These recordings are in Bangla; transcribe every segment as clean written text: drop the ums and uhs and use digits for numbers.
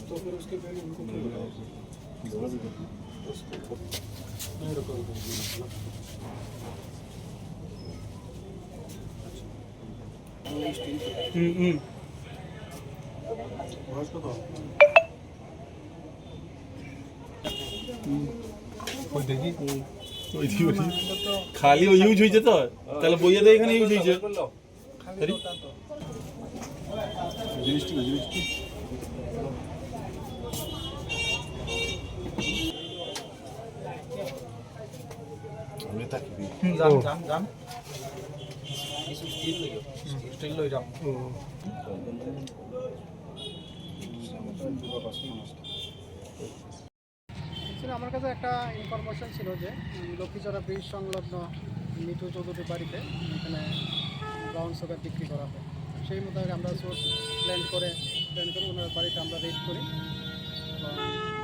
तो फिर उसके पहले उनको খালি ওই ইউজ হয়েছে তো তাহলে বইয়াতে এখানে ইউজ হয়েছে আমার কাছে একটা ইনফরমেশন ছিল যে লক্ষ্মীচড়া ব্রিজ সংলগ্ন মিঠু চৌধুরীর বাড়িতে এখানে ব্রাউন সুগার বিক্রি করা হয়। সেই মোতাবেক আমরা সোর্স প্ল্যান করে ওনার বাড়িতে আমরা রেড করি এবং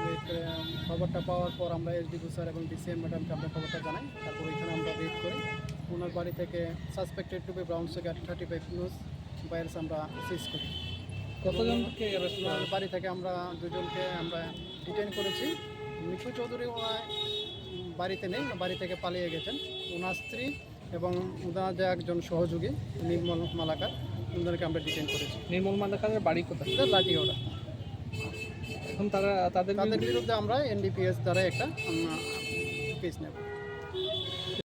রেড করে খবরটা পাওয়ার পর আমরা এসডিপি স্যার এবং ডিসিএম ম্যাডামকে আমরা খবরটা জানাই। তারপর এখানে আমরা রেড করি ওনার বাড়ি থেকে suspected to be brown sugar 35 kilos বাইরেস আমরা সিজ করি। কতজনকে ওনার বাড়ি থেকে আমরা দুজনকে আমরা ডিটেইন করেছি। মিঠু চৌধুরী ওনার বাড়িতে নেই, বাড়ি থেকে পালিয়ে গেছেন। ওনার স্ত্রী এবং ওনার যে একজন সহযোগী নির্মল মালাকার, ওনাদেরকে আমরা ডিটেইন করেছি। নির্মল মালাকারের বাড়ি কোথায়? লাঠিওড়া। এখন তাদের বিরুদ্ধে আমরা এনডিপিএস দ্বারা একটা কেস নেব।